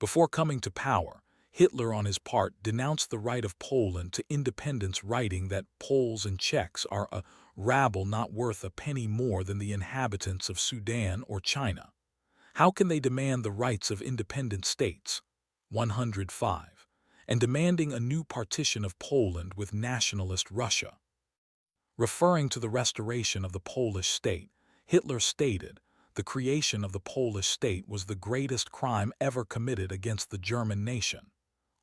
Before coming to power, Hitler on his part denounced the right of Poland to independence, writing that Poles and Czechs are a rabble not worth a penny more than the inhabitants of Sudan or China. How can they demand the rights of independent states? 105. And demanding a new partition of Poland with nationalist Russia. Referring to the restoration of the Polish state, Hitler stated, "The creation of the Polish state was the greatest crime ever committed against the German nation."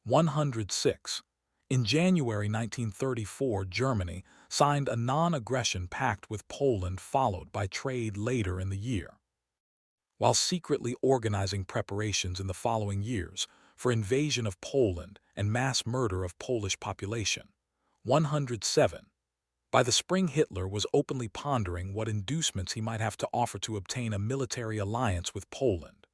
106. In January 1934, Germany signed a non-aggression pact with Poland, followed by trade later in the year, while secretly organizing preparations in the following years for invasion of Poland and mass murder of Polish population. 107. By the spring, Hitler was openly pondering what inducements he might have to offer to obtain a military alliance with Poland.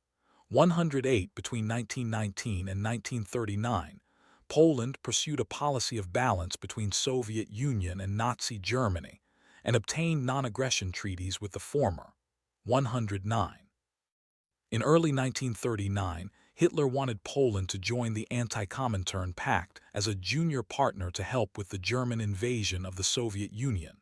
108. Between 1919 and 1939, Poland pursued a policy of balance between Soviet Union and Nazi Germany and obtained non-aggression treaties with the former. 109. In early 1939, Hitler wanted Poland to join the Anti-Comintern Pact as a junior partner to help with the German invasion of the Soviet Union.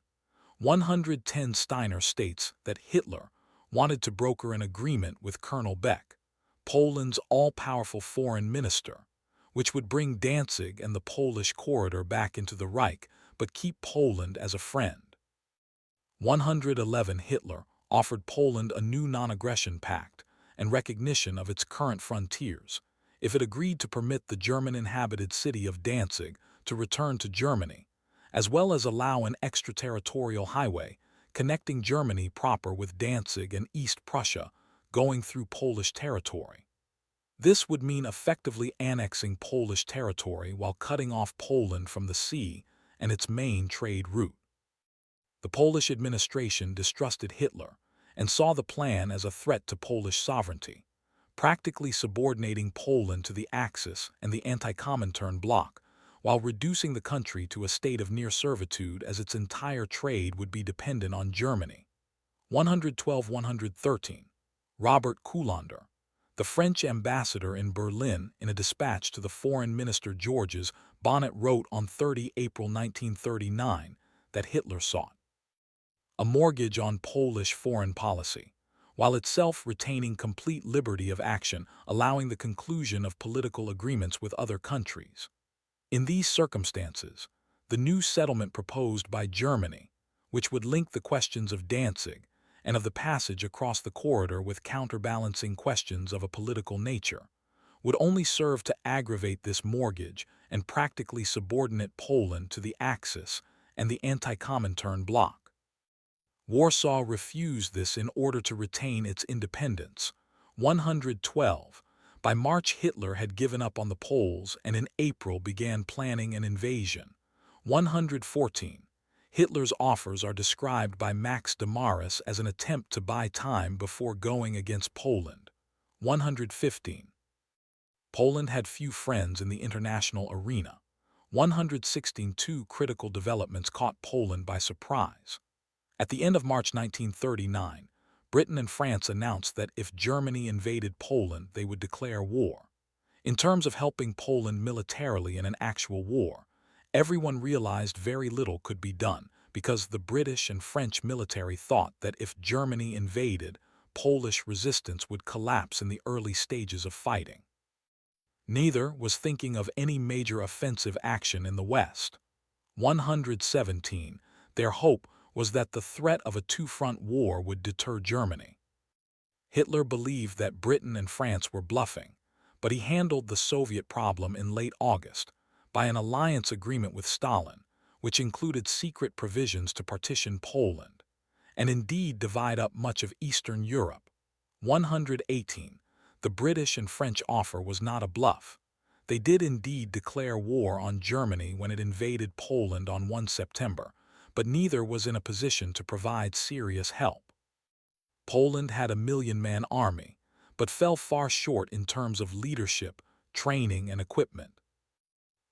110. Steiner states that Hitler wanted to broker an agreement with Colonel Beck, Poland's all-powerful foreign minister, which would bring Danzig and the Polish corridor back into the Reich, but keep Poland as a friend. 111. Hitler offered Poland a new non-aggression pact and recognition of its current frontiers if it agreed to permit the German-inhabited city of Danzig to return to Germany, as well as allow an extraterritorial highway connecting Germany proper with Danzig and East Prussia going through Polish territory. This would mean effectively annexing Polish territory while cutting off Poland from the sea and its main trade route. The Polish administration distrusted Hitler and saw the plan as a threat to Polish sovereignty, practically subordinating Poland to the Axis and the Anti-Comintern bloc, while reducing the country to a state of near servitude as its entire trade would be dependent on Germany. 112-113. Robert Kullander, the French ambassador in Berlin, in a dispatch to the Foreign Minister Georges Bonnet, wrote on 30 April 1939 that Hitler sought a mortgage on Polish foreign policy, while itself retaining complete liberty of action, allowing the conclusion of political agreements with other countries. In these circumstances, the new settlement proposed by Germany, which would link the questions of Danzig and of the passage across the corridor with counterbalancing questions of a political nature, would only serve to aggravate this mortgage and practically subordinate Poland to the Axis and the Anti-Comintern bloc. Warsaw refused this in order to retain its independence. 112. By March, Hitler had given up on the Poles and in April began planning an invasion. 114. Hitler's offers are described by Max Damaris as an attempt to buy time before going against Poland. 115. Poland had few friends in the international arena. 116. Two critical developments caught Poland by surprise. At the end of March 1939, Britain and France announced that if Germany invaded Poland, they would declare war. In terms of helping Poland militarily in an actual war, everyone realized very little could be done because the British and French military thought that if Germany invaded, Polish resistance would collapse in the early stages of fighting. Neither was thinking of any major offensive action in the West. 117. Their hope was that the threat of a two-front war would deter Germany. Hitler believed that Britain and France were bluffing, but he handled the Soviet problem in late August by an alliance agreement with Stalin, which included secret provisions to partition Poland, and indeed divide up much of Eastern Europe. 118. The British and French offer was not a bluff. They did indeed declare war on Germany when it invaded Poland on 1 September, but neither was in a position to provide serious help. Poland had a 1,000,000-man army, but fell far short in terms of leadership, training, and equipment.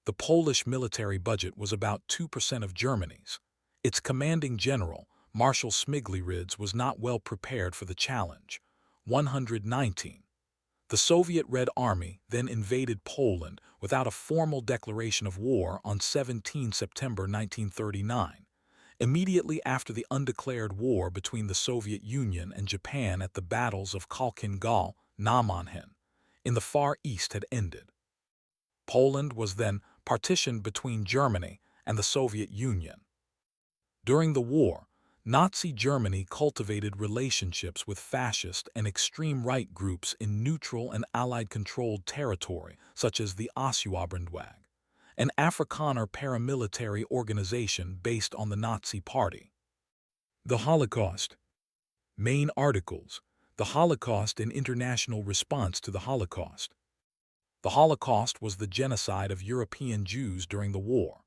The Polish military budget was about 2% of Germany's. Its commanding general, Marshal Śmigły-Rydz, was not well prepared for the challenge. 119. The Soviet Red Army then invaded Poland without a formal declaration of war on 17 September 1939, immediately after the undeclared war between the Soviet Union and Japan at the battles of Khalkhin Gol, Namonhen, in the Far East had ended. Poland was then partitioned between Germany and the Soviet Union. During the war, Nazi Germany cultivated relationships with fascist and extreme right groups in neutral and Allied-controlled territory, such as the Ausübernwag, an Afrikaner paramilitary organization based on the Nazi Party. The Holocaust. Main articles: The Holocaust and International Response to the Holocaust. The Holocaust was the genocide of European Jews during the war.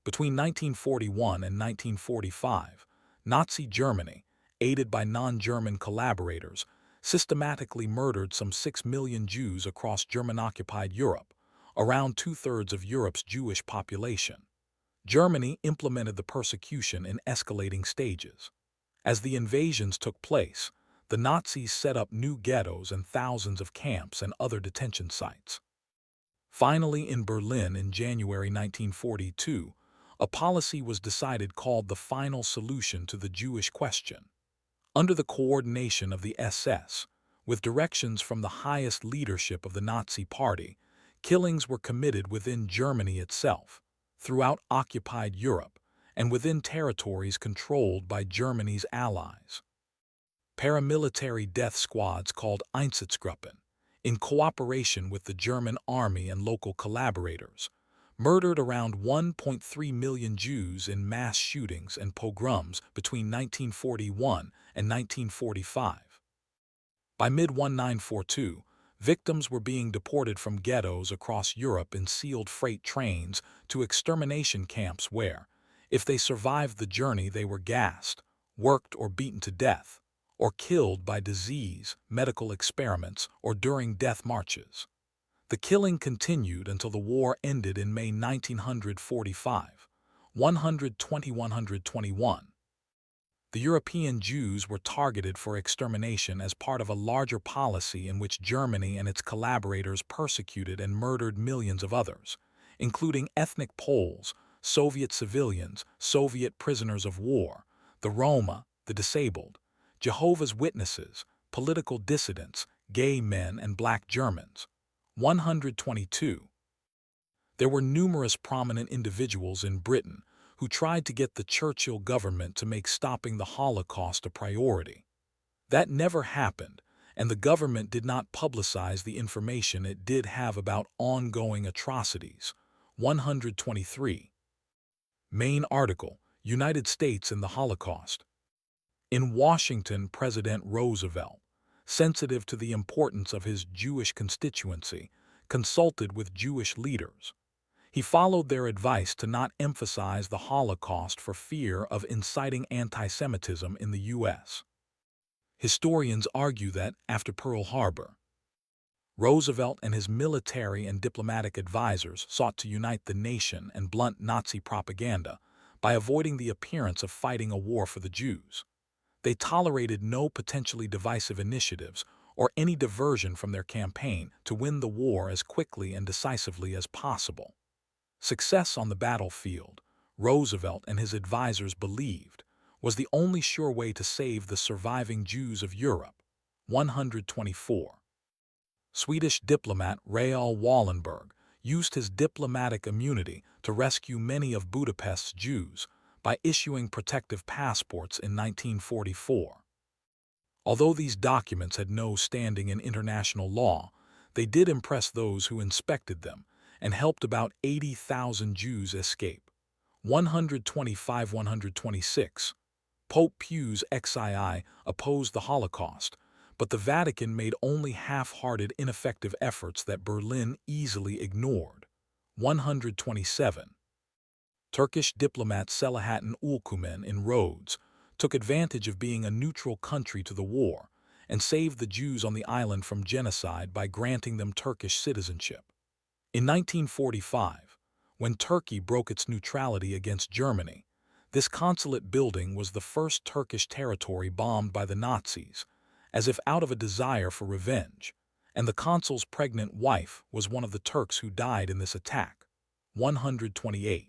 Between 1941 and 1945, Nazi Germany, aided by non-German collaborators, systematically murdered some 6 million Jews across German-occupied Europe, around two-thirds of Europe's Jewish population. Germany implemented the persecution in escalating stages. As the invasions took place, the Nazis set up new ghettos and thousands of camps and other detention sites. Finally, in Berlin in January 1942, a policy was decided called the Final Solution to the Jewish Question. Under the coordination of the SS, with directions from the highest leadership of the Nazi Party, killings were committed within Germany itself, throughout occupied Europe, and within territories controlled by Germany's allies. Paramilitary death squads called Einsatzgruppen, in cooperation with the German army and local collaborators, murdered around 1.3 million Jews in mass shootings and pogroms between 1941 and 1945. By mid-1942, victims were being deported from ghettos across Europe in sealed freight trains to extermination camps where, if they survived the journey, they were gassed, worked or beaten to death, or killed by disease, medical experiments, or during death marches. The killing continued until the war ended in May 1945, 121. The European Jews were targeted for extermination as part of a larger policy in which Germany and its collaborators persecuted and murdered millions of others, including ethnic Poles, Soviet civilians, Soviet prisoners of war, the Roma, the disabled, Jehovah's Witnesses, political dissidents, gay men, and black Germans. 122. There were numerous prominent individuals in Britain who tried to get the Churchill government to make stopping the Holocaust a priority. That never happened, and the government did not publicize the information it did have about ongoing atrocities. 123. Main article: United States in the Holocaust. In Washington, President Roosevelt, sensitive to the importance of his Jewish constituency, consulted with Jewish leaders. He followed their advice to not emphasize the Holocaust for fear of inciting anti-Semitism in the U.S. Historians argue that, after Pearl Harbor, Roosevelt and his military and diplomatic advisors sought to unite the nation and blunt Nazi propaganda by avoiding the appearance of fighting a war for the Jews. They tolerated no potentially divisive initiatives or any diversion from their campaign to win the war as quickly and decisively as possible. Success on the battlefield, Roosevelt and his advisors believed, was the only sure way to save the surviving Jews of Europe. 124. Swedish diplomat Raoul Wallenberg used his diplomatic immunity to rescue many of Budapest's Jews by issuing protective passports in 1944. Although these documents had no standing in international law, they did impress those who inspected them and helped about 80,000 Jews escape. 125-126. Pope Pius XII opposed the Holocaust, but the Vatican made only half-hearted, ineffective efforts that Berlin easily ignored. 127. Turkish diplomat Selahattin Ülkümen in Rhodes took advantage of being a neutral country to the war and saved the Jews on the island from genocide by granting them Turkish citizenship. In 1945, when Turkey broke its neutrality against Germany, this consulate building was the first Turkish territory bombed by the Nazis, as if out of a desire for revenge, and the consul's pregnant wife was one of the Turks who died in this attack. 128.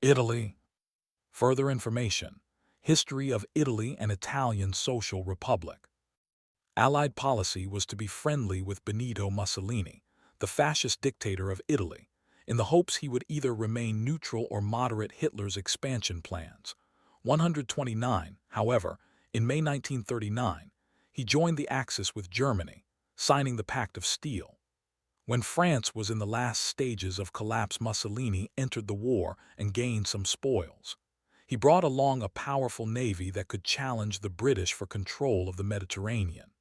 Italy. Further information. History of Italy and Italian Social Republic. Allied policy was to be friendly with Benito Mussolini, the fascist dictator of Italy, in the hopes he would either remain neutral or moderate Hitler's expansion plans. 129, however, in May 1939, he joined the Axis with Germany, signing the Pact of Steel. When France was in the last stages of collapse, Mussolini entered the war and gained some spoils. He brought along a powerful navy that could challenge the British for control of the Mediterranean.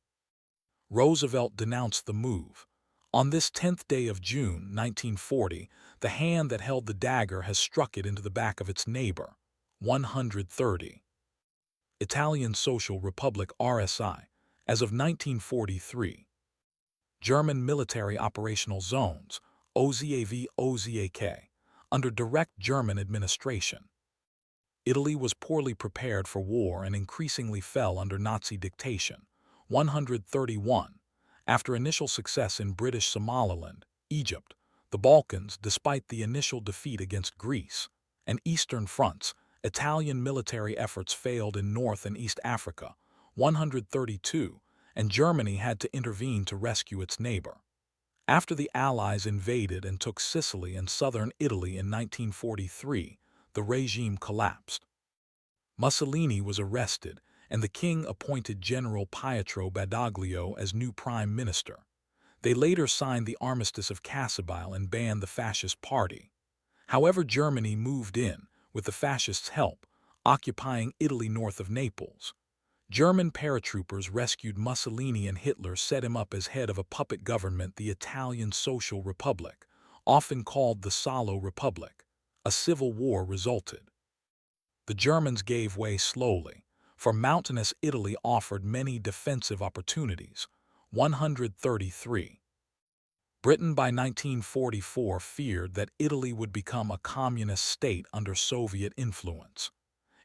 Roosevelt denounced the move. On this 10th day of June 1940, the hand that held the dagger has struck it into the back of its neighbor. 130. Italian Social Republic RSI, as of 1943. German Military Operational Zones, OZAV-OZAK, under direct German administration. Italy was poorly prepared for war and increasingly fell under Nazi dictation. 131. After initial success in British Somaliland, Egypt, the Balkans, despite the initial defeat against Greece, and Eastern fronts, Italian military efforts failed in North and East Africa. 132, and Germany had to intervene to rescue its neighbor. After the Allies invaded and took Sicily and southern Italy in 1943, the regime collapsed. Mussolini was arrested, and the king appointed General Pietro Badoglio as new prime minister. They later signed the Armistice of Cassibile and banned the fascist party. However, Germany moved in, with the fascists' help, occupying Italy north of Naples. German paratroopers rescued Mussolini, and Hitler set him up as head of a puppet government, the Italian Social Republic, often called the Salo Republic. A civil war resulted. The Germans gave way slowly, for mountainous Italy offered many defensive opportunities. 133. Britain by 1944 feared that Italy would become a communist state under Soviet influence.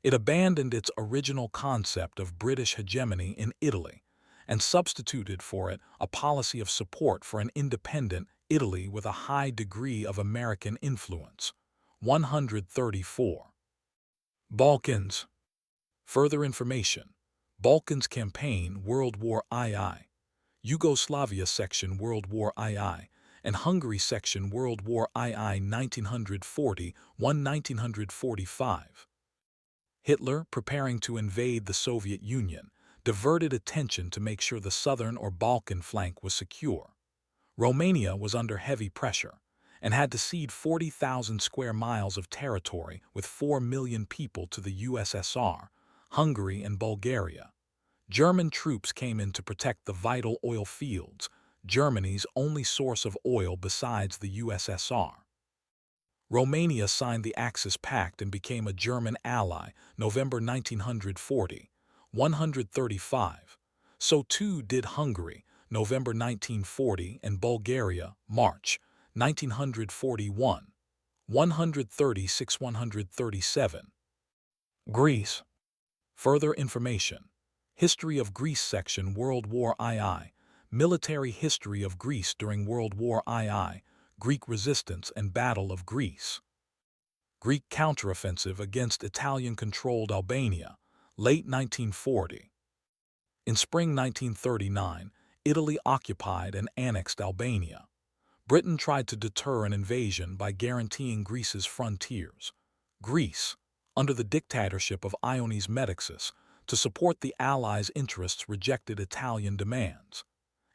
It abandoned its original concept of British hegemony in Italy and substituted for it a policy of support for an independent Italy with a high degree of American influence. 134. Balkans. Further information. Balkans Campaign, World War II, Yugoslavia Section, World War II, and Hungary Section, World War II 1940–1945. Hitler, preparing to invade the Soviet Union, diverted attention to make sure the southern or Balkan flank was secure. Romania was under heavy pressure and had to cede 40,000 square miles of territory with 4 million people to the USSR, Hungary, and Bulgaria. German troops came in to protect the vital oil fields, Germany's only source of oil besides the USSR. Romania signed the Axis Pact and became a German ally, November 1940. 135. So too did Hungary, November 1940, and Bulgaria, March 1941. 136–137. Greece. Further information. History of Greece Section, World War II, Military History of Greece during World War II, Greek Resistance and Battle of Greece. Greek counteroffensive against Italian-controlled Albania, late 1940. In spring 1939, Italy occupied and annexed Albania. Britain tried to deter an invasion by guaranteeing Greece's frontiers. Greece, under the dictatorship of Ioannis Metexis, to support the Allies' interests, rejected Italian demands.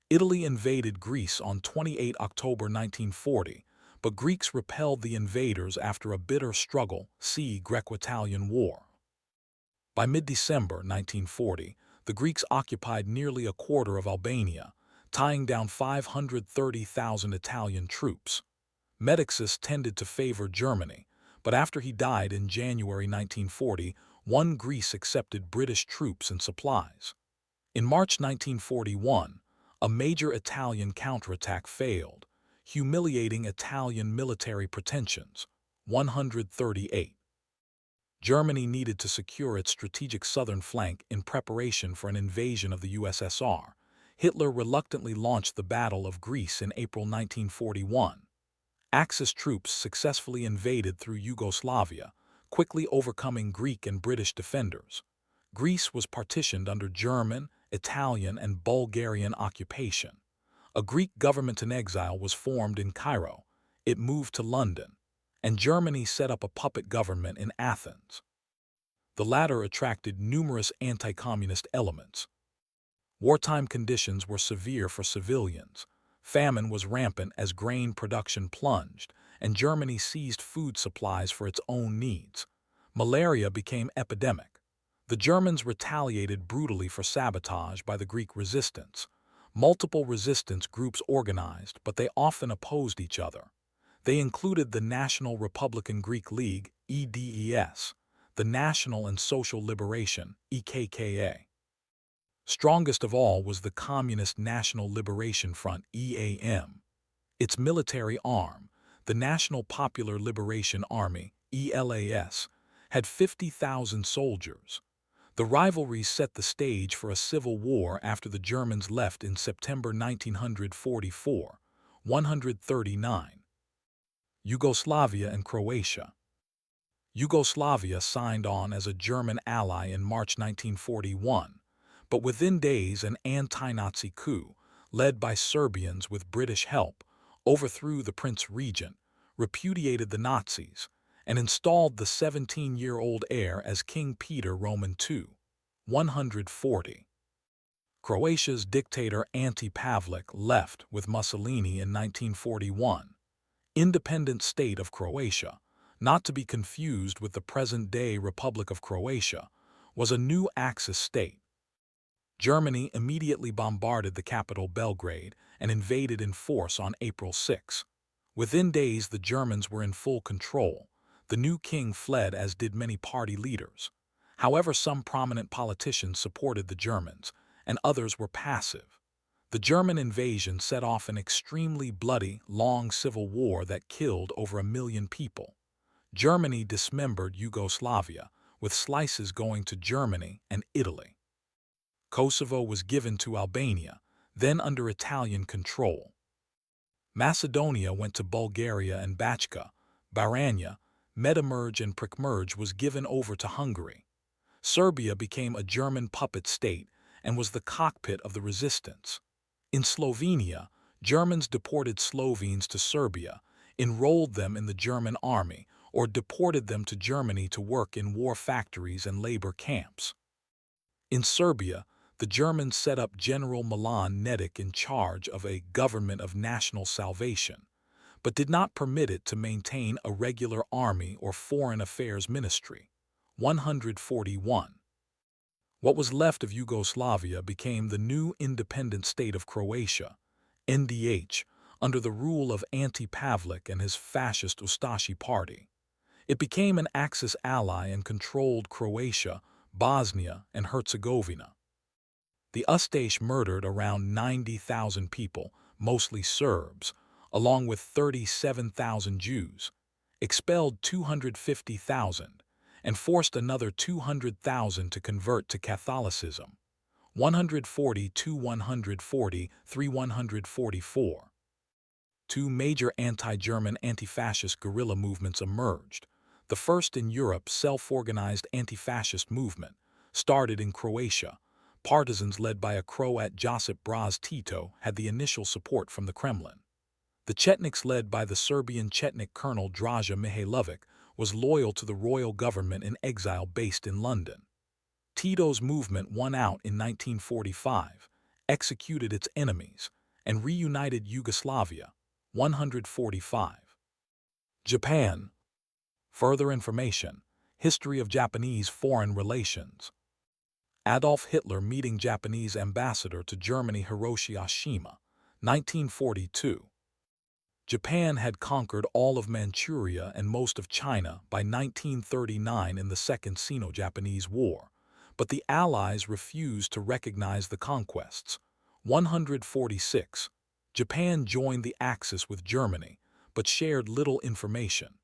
Italy invaded Greece on 28 October 1940, but Greeks repelled the invaders after a bitter struggle, see Greco-Italian War. By mid-December 1940, the Greeks occupied nearly a quarter of Albania, tying down 530,000 Italian troops. Metexis tended to favor Germany, but after he died in January 1940, Greece accepted British troops and supplies. In March 1941, a major Italian counterattack failed, humiliating Italian military pretensions. 138. Germany needed to secure its strategic southern flank in preparation for an invasion of the USSR. Hitler reluctantly launched the Battle of Greece in April 1941. Axis troops successfully invaded through Yugoslavia, quickly overcoming Greek and British defenders. Greece was partitioned under German, Italian, and Bulgarian occupation. A Greek government in exile was formed in Cairo. It moved to London, and Germany set up a puppet government in Athens. The latter attracted numerous anti-communist elements. Wartime conditions were severe for civilians. Famine was rampant as grain production plunged, and Germany seized food supplies for its own needs. Malaria became epidemic. The Germans retaliated brutally for sabotage by the Greek resistance. Multiple resistance groups organized, but they often opposed each other. They included the National Republican Greek League, EDES, the National and Social Liberation, EKKA. Strongest of all was the Communist National Liberation Front, EAM. Its military arm, the National Popular Liberation Army, ELAS, had 50,000 soldiers. The rivalry set the stage for a civil war after the Germans left in September 1944, 139. Yugoslavia and Croatia. Yugoslavia signed on as a German ally in March 1941, but within days an anti-Nazi coup, led by Serbians with British help, overthrew the Prince Regent, repudiated the Nazis, and installed the 17-year-old heir as King Peter Roman II, 140. Croatia's dictator Ante Pavelic left with Mussolini in 1941. Independent state of Croatia, not to be confused with the present-day Republic of Croatia, was a new Axis state. Germany immediately bombarded the capital Belgrade and invaded in force on April 6. Within days the Germans were in full control. The new king fled, as did many party leaders. However, some prominent politicians supported the Germans, and others were passive. The German invasion set off an extremely bloody, long civil war that killed over 1 million people. Germany dismembered Yugoslavia, with slices going to Germany and Italy. Kosovo was given to Albania, then under Italian control. Macedonia went to Bulgaria and Bachka, Baranya, Medimurge and Prikmerge was given over to Hungary. Serbia became a German puppet state and was the cockpit of the resistance. In Slovenia, Germans deported Slovenes to Serbia, enrolled them in the German army, or deported them to Germany to work in war factories and labor camps. In Serbia, the Germans set up General Milan Nedic in charge of a government of national salvation, but did not permit it to maintain a regular army or foreign affairs ministry. 141. What was left of Yugoslavia became the new independent state of Croatia, NDH, under the rule of Ante Pavelic and his fascist Ustashi party. It became an Axis ally and controlled Croatia, Bosnia, and Herzegovina. The Ustash murdered around 90,000 people, mostly Serbs, along with 37,000 Jews, expelled 250,000, and forced another 200,000 to convert to Catholicism. 140–144. Two major anti-German anti-fascist guerrilla movements emerged. The first in Europe, self-organized anti-fascist movement, started in Croatia. Partisans led by a Croat Josip Broz Tito had the initial support from the Kremlin. The Chetniks, led by the Serbian Chetnik colonel Draža Mihailović, was loyal to the royal government in exile based in London. Tito's movement won out in 1945, executed its enemies, and reunited Yugoslavia. 145. Japan. Further information: History of Japanese Foreign Relations. Adolf Hitler meeting Japanese ambassador to Germany Hiroshi Oshima, 1942. Japan had conquered all of Manchuria and most of China by 1939 in the Second Sino-Japanese War, but the Allies refused to recognize the conquests. 146. Japan joined the Axis with Germany, but shared little information.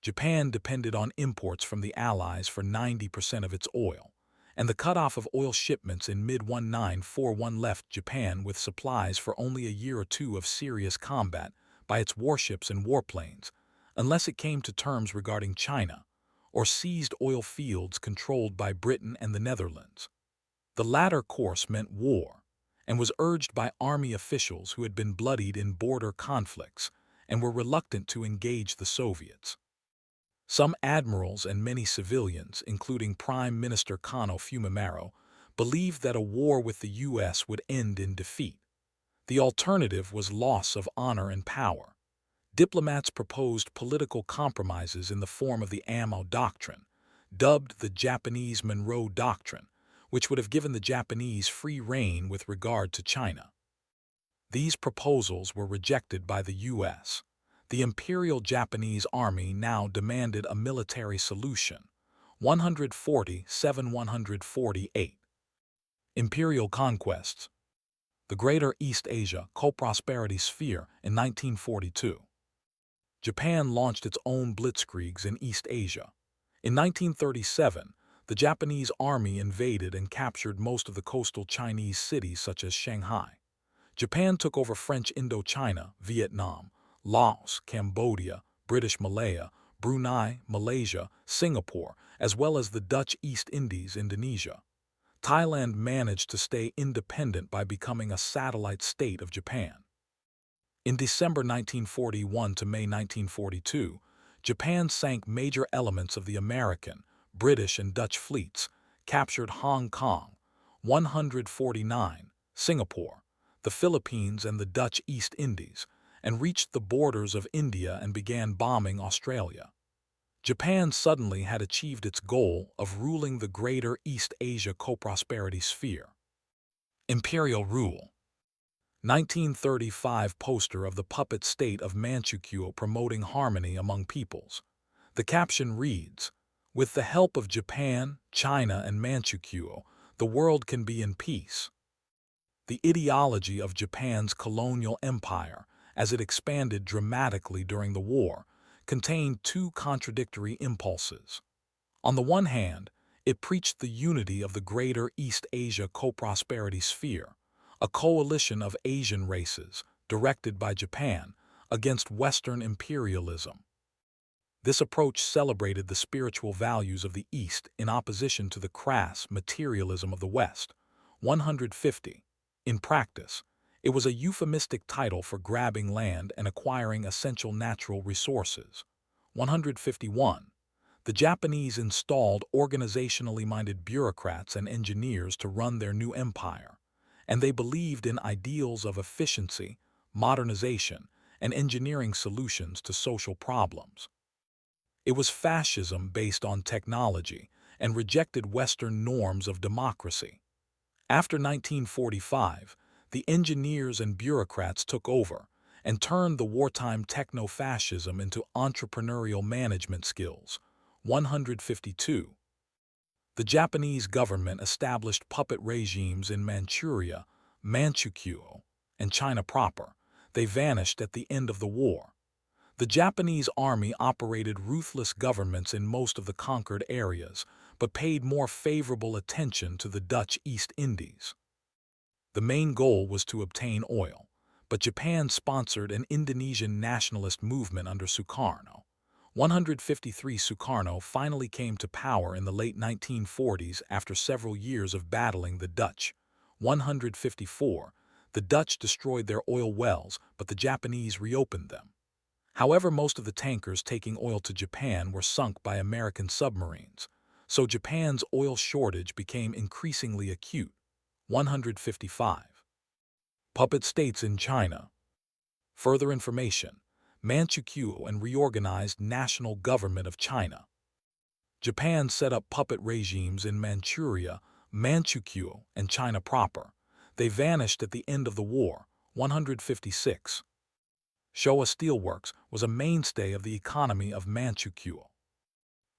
Japan depended on imports from the Allies for 90% of its oil, and the cutoff of oil shipments in mid-1941 left Japan with supplies for only a year or two of serious combat by its warships and warplanes, unless it came to terms regarding China, or seized oil fields controlled by Britain and the Netherlands. The latter course meant war, and was urged by army officials who had been bloodied in border conflicts and were reluctant to engage the Soviets. Some admirals and many civilians, including Prime Minister Kano Fumimaro, believed that a war with the U.S. would end in defeat. The alternative was loss of honor and power. Diplomats proposed political compromises in the form of the Amo Doctrine, dubbed the Japanese Monroe Doctrine, which would have given the Japanese free rein with regard to China. These proposals were rejected by the U.S. The Imperial Japanese Army now demanded a military solution. 147-148. Imperial conquests. The Greater East Asia Co-Prosperity Sphere in 1942. Japan launched its own blitzkriegs in East Asia. In 1937, the Japanese army invaded and captured most of the coastal Chinese cities such as Shanghai. Japan took over French Indochina, Vietnam, Laos, Cambodia, British Malaya, Brunei, Malaysia, Singapore, as well as the Dutch East Indies, Indonesia. Thailand managed to stay independent by becoming a satellite state of Japan. In December 1941 to May 1942, Japan sank major elements of the American, British, and Dutch fleets, captured Hong Kong, 149, Singapore, the Philippines, and the Dutch East Indies, and reached the borders of India and began bombing Australia. Japan suddenly had achieved its goal of ruling the Greater East Asia Co-Prosperity Sphere. Imperial rule. 1935 poster of the puppet state of Manchukuo promoting harmony among peoples. The caption reads, "With the help of Japan, China, and Manchukuo, the world can be in peace." The ideology of Japan's colonial empire, as it expanded dramatically during the war, contained two contradictory impulses. On the one hand, it preached the unity of the Greater East Asia Co-Prosperity Sphere, a coalition of Asian races, directed by Japan, against Western imperialism. This approach celebrated the spiritual values of the East in opposition to the crass materialism of the West. 150. In practice, it was a euphemistic title for grabbing land and acquiring essential natural resources. 151. The Japanese installed organizationally minded bureaucrats and engineers to run their new empire, and they believed in ideals of efficiency, modernization, and engineering solutions to social problems. It was fascism based on technology and rejected Western norms of democracy. After 1945, the engineers and bureaucrats took over and turned the wartime techno-fascism into entrepreneurial management skills. 152. The Japanese government established puppet regimes in Manchuria, Manchukuo, and China proper. They vanished at the end of the war. The Japanese army operated ruthless governments in most of the conquered areas, but paid more favorable attention to the Dutch East Indies. The main goal was to obtain oil, but Japan sponsored an Indonesian nationalist movement under Sukarno. 153. Sukarno finally came to power in the late 1940s after several years of battling the Dutch. 154. The Dutch destroyed their oil wells, but the Japanese reopened them. However, most of the tankers taking oil to Japan were sunk by American submarines, so Japan's oil shortage became increasingly acute. 155. Puppet states in China. Further information: Manchukuo and reorganized National Government of China. Japan set up puppet regimes in Manchuria, Manchukuo, and China proper. They vanished at the end of the war. 156. Showa Steelworks was a mainstay of the economy of Manchukuo.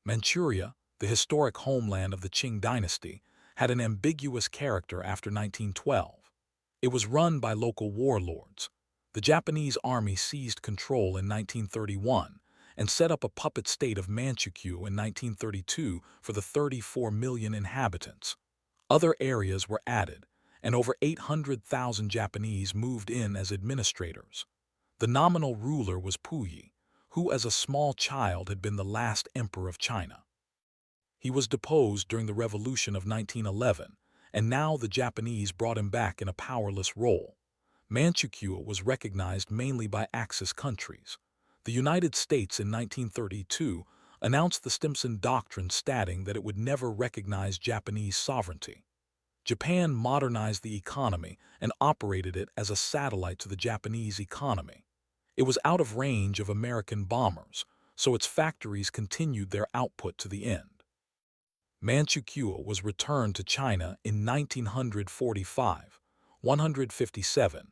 Manchuria, the historic homeland of the Qing dynasty, had an ambiguous character after 1912. It was run by local warlords. The Japanese army seized control in 1931 and set up a puppet state of Manchukuo in 1932 for the 34 million inhabitants. Other areas were added, and over 800,000 Japanese moved in as administrators. The nominal ruler was Puyi, who as a small child had been the last emperor of China. He was deposed during the Revolution of 1911, and now the Japanese brought him back in a powerless role. Manchukuo was recognized mainly by Axis countries. The United States in 1932 announced the Stimson Doctrine, stating that it would never recognize Japanese sovereignty. Japan modernized the economy and operated it as a satellite to the Japanese economy. It was out of range of American bombers, so its factories continued their output to the end. Manchukuo was returned to China in 1945, 157.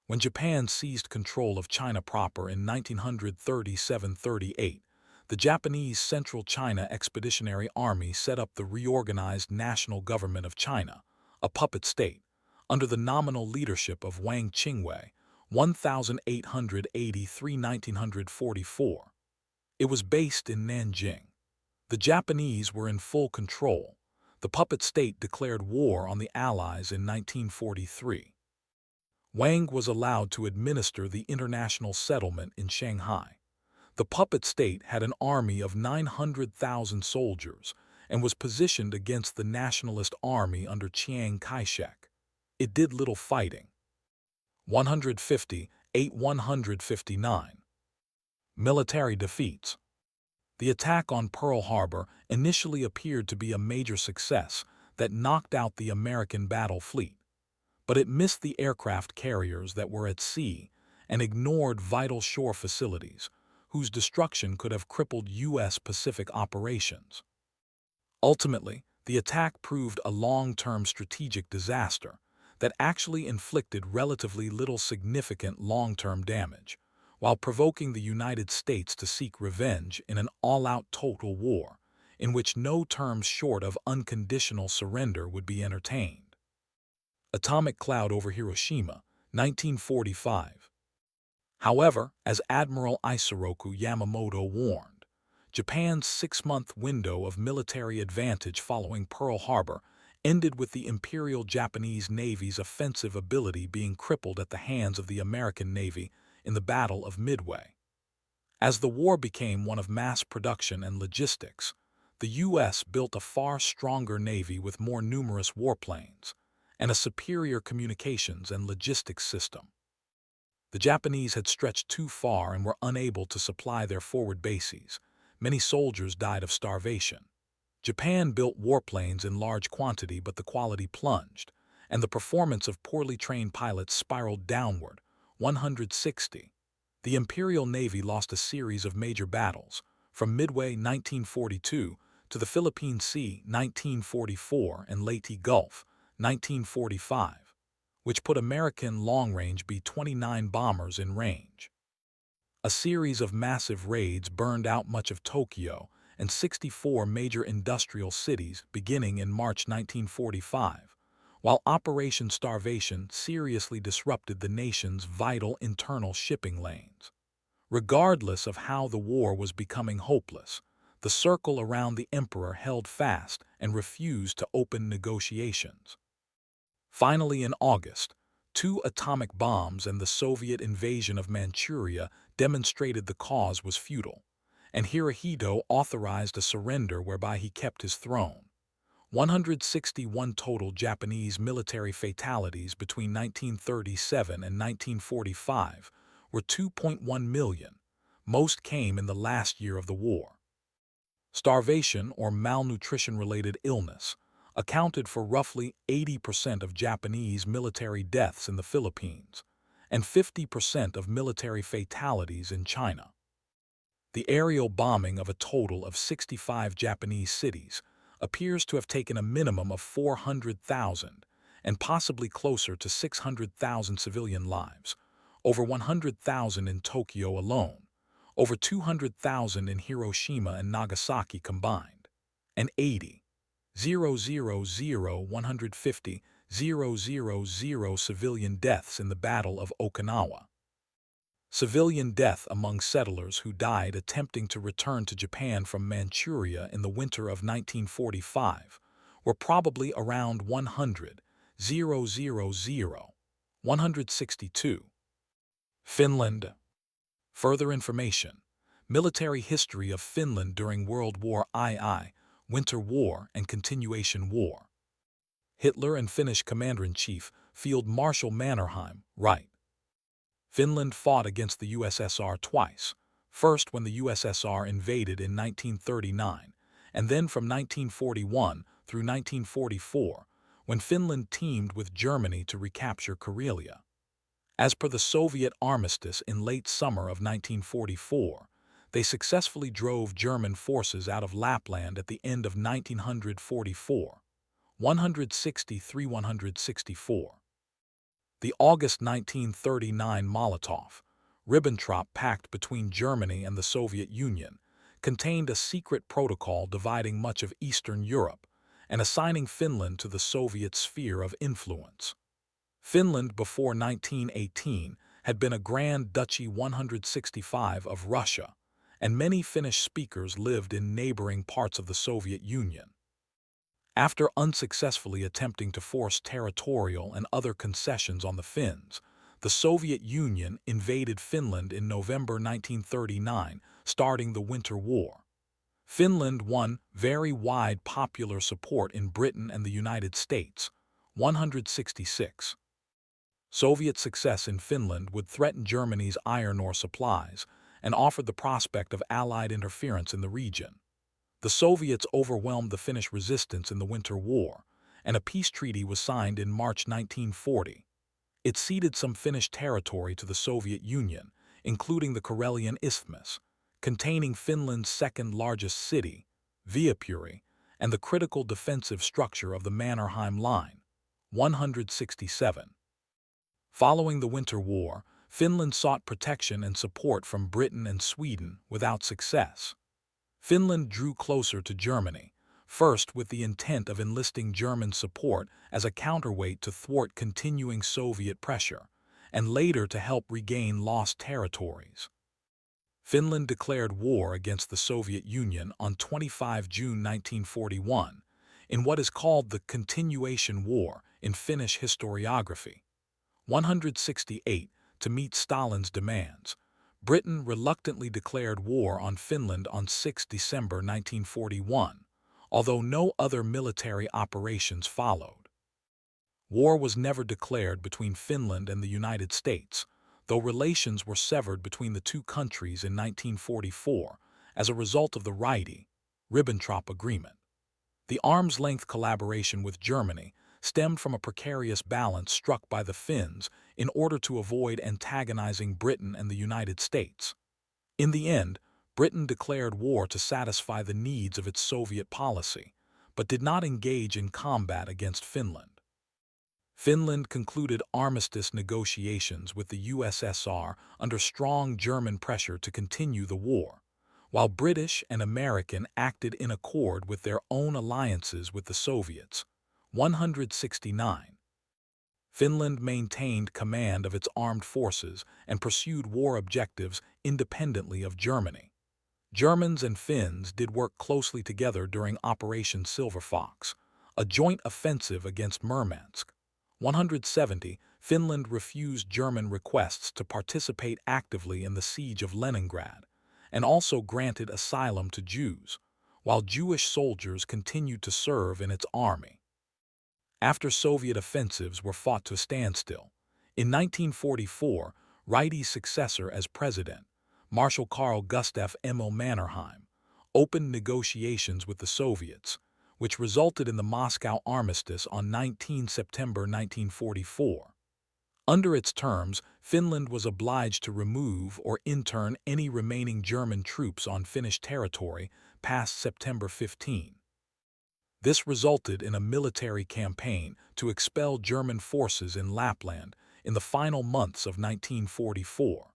When Japan seized control of China proper in 1937–38, the Japanese Central China Expeditionary Army set up the reorganized National Government of China, a puppet state, under the nominal leadership of Wang Qingwei, 1883–1944. It was based in Nanjing. The Japanese were in full control. The puppet state declared war on the Allies in 1943. Wang was allowed to administer the international settlement in Shanghai. The puppet state had an army of 900,000 soldiers and was positioned against the nationalist army under Chiang Kai-shek. It did little fighting. 150–159. Military defeats. The attack on Pearl Harbor initially appeared to be a major success that knocked out the American battle fleet. But it missed the aircraft carriers that were at sea and ignored vital shore facilities, whose destruction could have crippled U.S. Pacific operations. Ultimately, the attack proved a long-term strategic disaster that actually inflicted relatively little significant long-term damage, while provoking the United States to seek revenge in an all-out total war, in which no terms short of unconditional surrender would be entertained. Atomic cloud over Hiroshima, 1945. However, as Admiral Isoroku Yamamoto warned, Japan's 6-month window of military advantage following Pearl Harbor ended with the Imperial Japanese Navy's offensive ability being crippled at the hands of the American Navy in the Battle of Midway. As the war became one of mass production and logistics, the U.S. built a far stronger navy with more numerous warplanes and a superior communications and logistics system. The Japanese had stretched too far and were unable to supply their forward bases. Many soldiers died of starvation. Japan built warplanes in large quantity, but the quality plunged, and the performance of poorly trained pilots spiraled downward. 160. The Imperial Navy lost a series of major battles, from Midway 1942 to the Philippine Sea 1944 and Leyte Gulf 1945. Which put American long-range B-29 bombers in range. A series of massive raids burned out much of Tokyo and 64 major industrial cities beginning in March 1945, while Operation Starvation seriously disrupted the nation's vital internal shipping lanes. Regardless of how the war was becoming hopeless, the circle around the emperor held fast and refused to open negotiations. Finally, in August, 2 atomic bombs and the Soviet invasion of Manchuria demonstrated the cause was futile, and Hirohito authorized a surrender whereby he kept his throne. 161 total Japanese military fatalities between 1937 and 1945 were 2.1 million. Most came in the last year of the war. Starvation or malnutrition-related illness accounted for roughly 80% of Japanese military deaths in the Philippines and 50% of military fatalities in China. The aerial bombing of a total of 65 Japanese cities appears to have taken a minimum of 400,000 and possibly closer to 600,000 civilian lives, over 100,000 in Tokyo alone, over 200,000 in Hiroshima and Nagasaki combined, and 150,000 civilian deaths in the Battle of Okinawa. Civilian death among settlers who died attempting to return to Japan from Manchuria in the winter of 1945 were probably around 162. Finland. Further information. Military history of Finland during World War II, Winter War and Continuation War. Hitler and Finnish Commander-in-Chief Field Marshal Mannerheim, right. Finland fought against the USSR twice, first when the USSR invaded in 1939, and then from 1941 through 1944, when Finland teamed with Germany to recapture Karelia. As per the Soviet armistice in late summer of 1944, they successfully drove German forces out of Lapland at the end of 1944, 163-164. The August 1939 Molotov-Ribbentrop Pact between Germany and the Soviet Union contained a secret protocol dividing much of Eastern Europe and assigning Finland to the Soviet sphere of influence. Finland before 1918 had been a Grand Duchy 165 of Russia, and many Finnish speakers lived in neighboring parts of the Soviet Union. After unsuccessfully attempting to force territorial and other concessions on the Finns, the Soviet Union invaded Finland in November 1939, starting the Winter War. Finland won very wide popular support in Britain and the United States, 166. Soviet success in Finland would threaten Germany's iron ore supplies and offered the prospect of Allied interference in the region. The Soviets overwhelmed the Finnish resistance in the Winter War, and a peace treaty was signed in March 1940. It ceded some Finnish territory to the Soviet Union, including the Karelian Isthmus, containing Finland's second-largest city, Viipuri, and the critical defensive structure of the Mannerheim Line, 167. Following the Winter War, Finland sought protection and support from Britain and Sweden without success. Finland drew closer to Germany, first with the intent of enlisting German support as a counterweight to thwart continuing Soviet pressure, and later to help regain lost territories. Finland declared war against the Soviet Union on 25 June 1941, in what is called the Continuation War in Finnish historiography. 168. To meet Stalin's demands, Britain reluctantly declared war on Finland on 6 December 1941, although no other military operations followed. War was never declared between Finland and the United States, though relations were severed between the two countries in 1944 as a result of the Ribbentrop Agreement. The arm's-length collaboration with Germany stemmed from a precarious balance struck by the Finns in order to avoid antagonizing Britain and the United States. In the end, Britain declared war to satisfy the needs of its Soviet policy, but did not engage in combat against Finland. Finland concluded armistice negotiations with the USSR under strong German pressure to continue the war, while British and American acted in accord with their own alliances with the Soviets. 169. Finland maintained command of its armed forces and pursued war objectives independently of Germany. Germans and Finns did work closely together during Operation Silver Fox, a joint offensive against Murmansk. 170. Finland refused German requests to participate actively in the siege of Leningrad, and also granted asylum to Jews, while Jewish soldiers continued to serve in its army. After Soviet offensives were fought to a standstill, in 1944, Reidy's successor as president, Marshal Carl Gustaf Emil Mannerheim, opened negotiations with the Soviets, which resulted in the Moscow Armistice on 19 September 1944. Under its terms, Finland was obliged to remove or intern any remaining German troops on Finnish territory past September 15. This resulted in a military campaign to expel German forces in Lapland in the final months of 1944.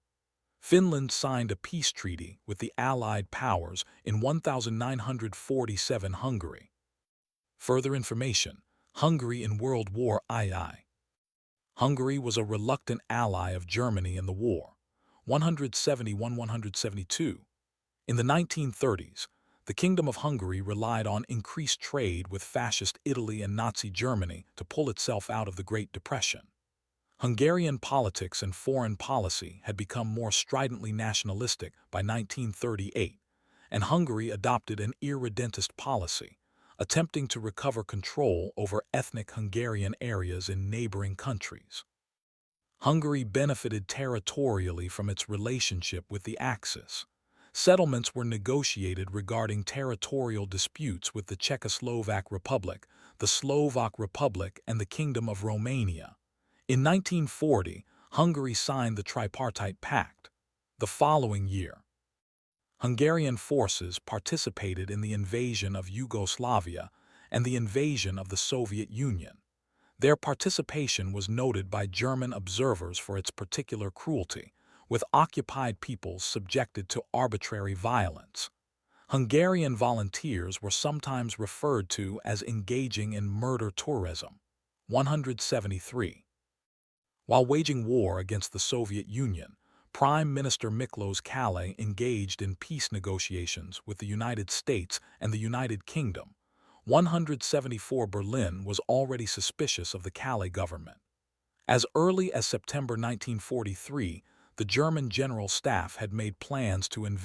Finland signed a peace treaty with the Allied powers in 1947 Hungary. Further information: Hungary in World War II. Hungary was a reluctant ally of Germany in the war. 171-172. In the 1930s, The Kingdom of Hungary relied on increased trade with fascist Italy and Nazi Germany to pull itself out of the Great Depression. Hungarian politics and foreign policy had become more stridently nationalistic by 1938, and Hungary adopted an irredentist policy, attempting to recover control over ethnic Hungarian areas in neighboring countries. Hungary benefited territorially from its relationship with the Axis. Settlements were negotiated regarding territorial disputes with the Czechoslovak Republic, the Slovak Republic, and the Kingdom of Romania. In 1940, Hungary signed the Tripartite Pact. The following year, Hungarian forces participated in the invasion of Yugoslavia and the invasion of the Soviet Union. Their participation was noted by German observers for its particular cruelty, with occupied peoples subjected to arbitrary violence. Hungarian volunteers were sometimes referred to as engaging in murder tourism. 173. While waging war against the Soviet Union, Prime Minister Miklos Kallai engaged in peace negotiations with the United States and the United Kingdom. 174. Berlin was already suspicious of the Kallai government. As early as September 1943, the German General Staff had made plans to invade